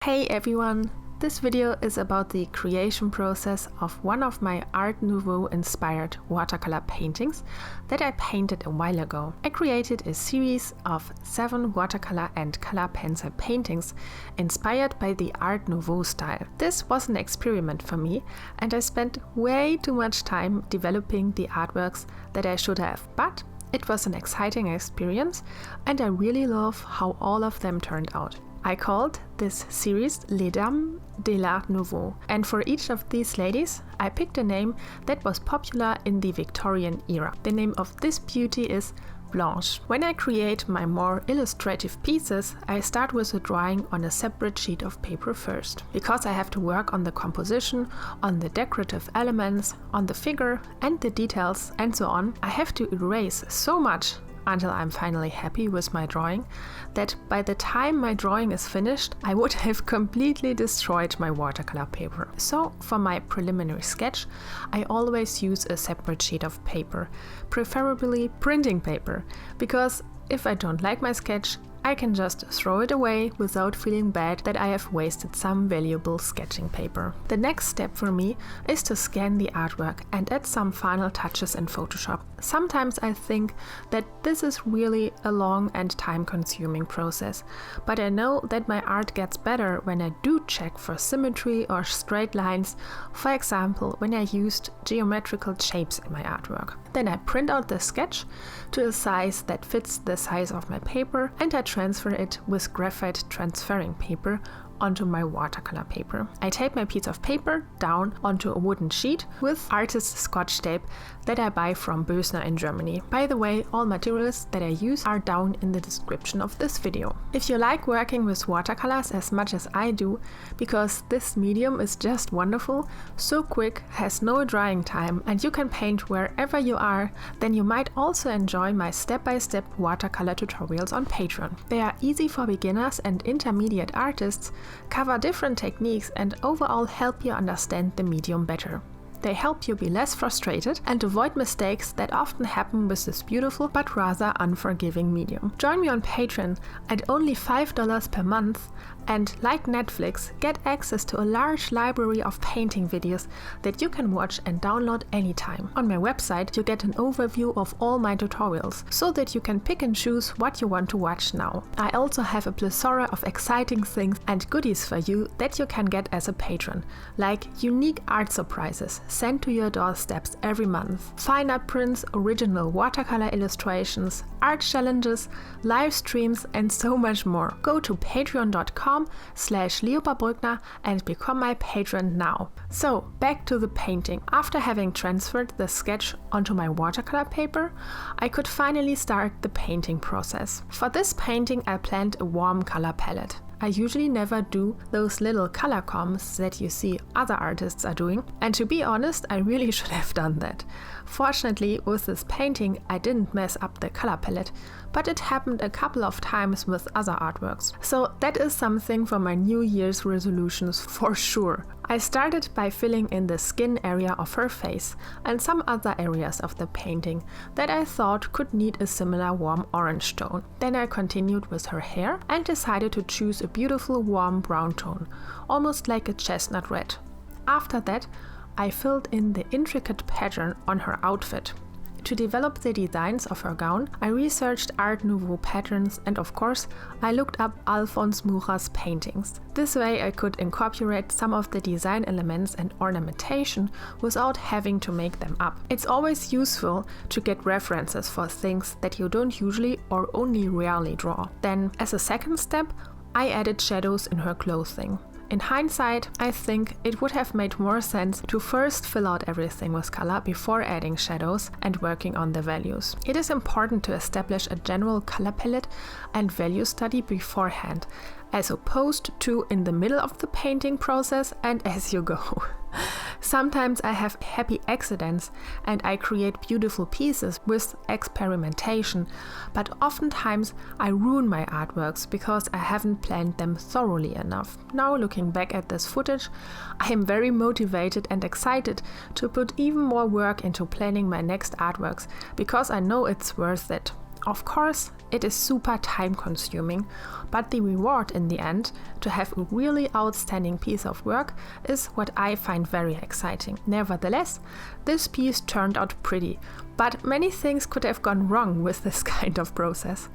Hey everyone! This video is about the creation process of one of my Art Nouveau inspired watercolor paintings that I painted a while ago. I created a series of 7 watercolor and color pencil paintings inspired by the Art Nouveau style. This was an experiment for me and I spent way too much time developing the artworks that I should have, but it was an exciting experience and I really love how all of them turned out. I called this series Les Dames de l'Art Nouveau, and for each of these ladies I picked a name that was popular in the Victorian era. The name of this beauty is Blanche. When I create my more illustrative pieces, I start with a drawing on a separate sheet of paper first. Because I have to work on the composition, on the decorative elements, on the figure and the details and so on, I have to erase so much until I'm finally happy with my drawing, that by the time my drawing is finished, I would have completely destroyed my watercolor paper. So for my preliminary sketch, I always use a separate sheet of paper, preferably printing paper, because if I don't like my sketch, I can just throw it away without feeling bad that I have wasted some valuable sketching paper. The next step for me is to scan the artwork and add some final touches in Photoshop. Sometimes I think that this is really a long and time-consuming process, but I know that my art gets better when I do check for symmetry or straight lines, for example when I used geometrical shapes in my artwork. Then I print out the sketch to a size that fits the size of my paper and I transfer it with graphite transferring paper onto my watercolor paper. I tape my piece of paper down onto a wooden sheet with artist's Scotch tape that I buy from Boesner in Germany. By the way, all materials that I use are down in the description of this video. If you like working with watercolors as much as I do, because this medium is just wonderful, so quick, has no drying time, and you can paint wherever you are, then you might also enjoy my step-by-step watercolor tutorials on Patreon. They are easy for beginners and intermediate artists, cover different techniques and overall help you understand the medium better. They help you be less frustrated and avoid mistakes that often happen with this beautiful but rather unforgiving medium. Join me on Patreon at only $5 per month and, like Netflix, get access to a large library of painting videos that you can watch and download anytime. On my website you get an overview of all my tutorials so that you can pick and choose what you want to watch now. I also have a plethora of exciting things and goodies for you that you can get as a patron, like unique art surprises sent to your doorsteps every month, fine art prints, original watercolor illustrations, art challenges, live streams and so much more. Go to patreon.com/Lioba Brückner and become my patron now. So back to the painting. After having transferred the sketch onto my watercolor paper, I could finally start the painting process. For this painting I planned a warm color palette. I usually never do those little color combs that you see other artists are doing, and to be honest, I really should have done that. Fortunately, with this painting I didn't mess up the color palette, but it happened a couple of times with other artworks. So that is something for my New Year's resolutions for sure. I started by filling in the skin area of her face and some other areas of the painting that I thought could need a similar warm orange tone. Then I continued with her hair and decided to choose a beautiful warm brown tone, almost like a chestnut red. After that, I filled in the intricate pattern on her outfit. To develop the designs of her gown, I researched Art Nouveau patterns and of course I looked up Alphonse Murat's paintings. This way I could incorporate some of the design elements and ornamentation without having to make them up. It's always useful to get references for things that you don't usually or only rarely draw. Then, as a second step, I added shadows in her clothing. In hindsight, I think it would have made more sense to first fill out everything with color before adding shadows and working on the values. It is important to establish a general color palette and value study beforehand, as opposed to in the middle of the painting process and as you go. Sometimes I have happy accidents and I create beautiful pieces with experimentation, but oftentimes I ruin my artworks because I haven't planned them thoroughly enough. Now looking back at this footage, I am very motivated and excited to put even more work into planning my next artworks because I know it's worth it. Of course, it is super time consuming, but the reward in the end, to have a really outstanding piece of work, is what I find very exciting. Nevertheless, this piece turned out pretty, but many things could have gone wrong with this kind of process.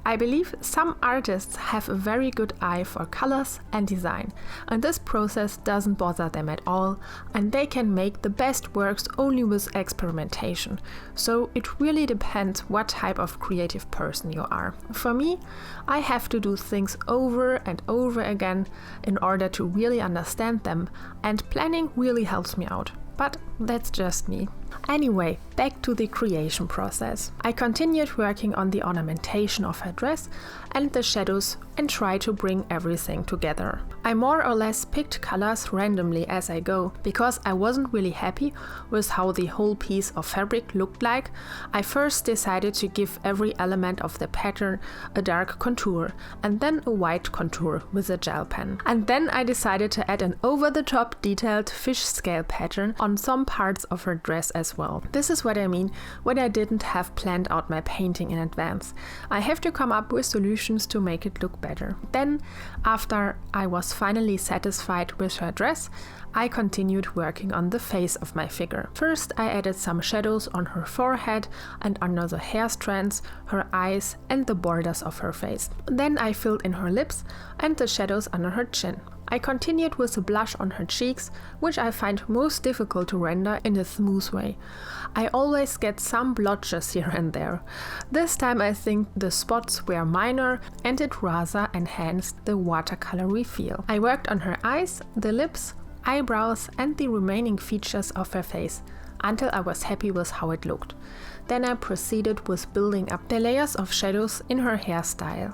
I believe some artists have a very good eye for colors and design, and this process doesn't bother them at all, and they can make the best works only with experimentation. So it really depends what type of creative person you are. For me, I have to do things over and over again in order to really understand them, and planning really helps me out. But that's just me. Anyway, back to the creation process. I continued working on the ornamentation of her dress and the shadows and tried to bring everything together. I more or less picked colors randomly as I go, because I wasn't really happy with how the whole piece of fabric looked like. I first decided to give every element of the pattern a dark contour and then a white contour with a gel pen. And then I decided to add an over-the-top detailed fish scale pattern on some parts of her dress as well. This is what I mean when I didn't have planned out my painting in advance. I have to come up with solutions to make it look better. Then, after I was finally satisfied with her dress, I continued working on the face of my figure. First, I added some shadows on her forehead and under the hair strands, her eyes and the borders of her face. Then I filled in her lips and the shadows under her chin. I continued with a blush on her cheeks, which I find most difficult to render in a smooth way. I always get some blotches here and there. This time I think the spots were minor and it rather enhanced the watercolor feel. I worked on her eyes, the lips, eyebrows and the remaining features of her face until I was happy with how it looked. Then I proceeded with building up the layers of shadows in her hairstyle.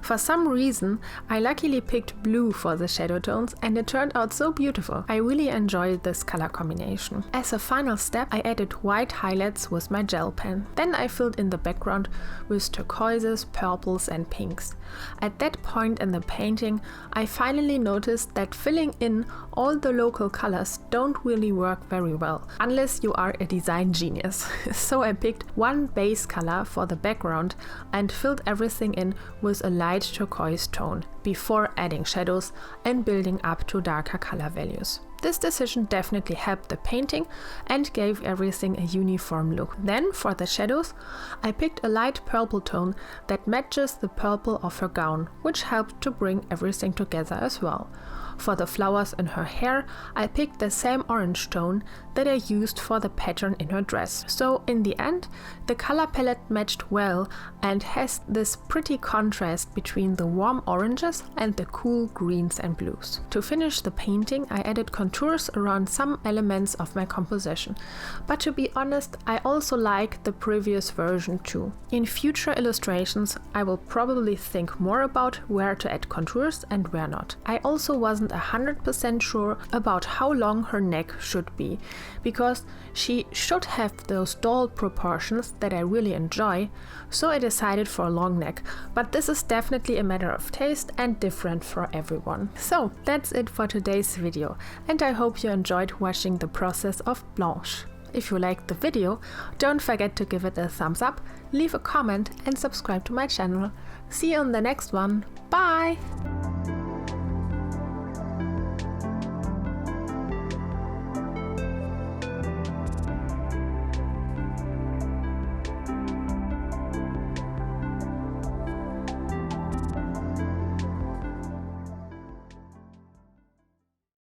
For some reason, I luckily picked blue for the shadow tones and it turned out so beautiful. I really enjoyed this color combination. As a final step, I added white highlights with my gel pen. Then I filled in the background with turquoises, purples and pinks. At that point in the painting, I finally noticed that filling in all the local colors don't really work very well, unless you are a design genius. So I picked one base color for the background and filled everything in with a light turquoise tone before adding shadows and building up to darker color values. This decision definitely helped the painting and gave everything a uniform look. Then for the shadows, I picked a light purple tone that matches the purple of her gown, which helped to bring everything together as well. For the flowers in her hair, I picked the same orange tone that I used for the pattern in her dress. So in the end, the color palette matched well and has this pretty contrast between the warm oranges and the cool greens and blues. To finish the painting, I added contours around some elements of my composition. But to be honest, I also like the previous version too. In future illustrations, I will probably think more about where to add contours and where not. I also wasn't 100% sure about how long her neck should be, because she should have those doll proportions that I really enjoy, so I decided for a long neck, but this is definitely a matter of taste and different for everyone. So that's it for today's video, and I hope you enjoyed watching the process of Blanche. If you liked the video, don't forget to give it a thumbs up, leave a comment and subscribe to my channel. See you on the next one. Bye!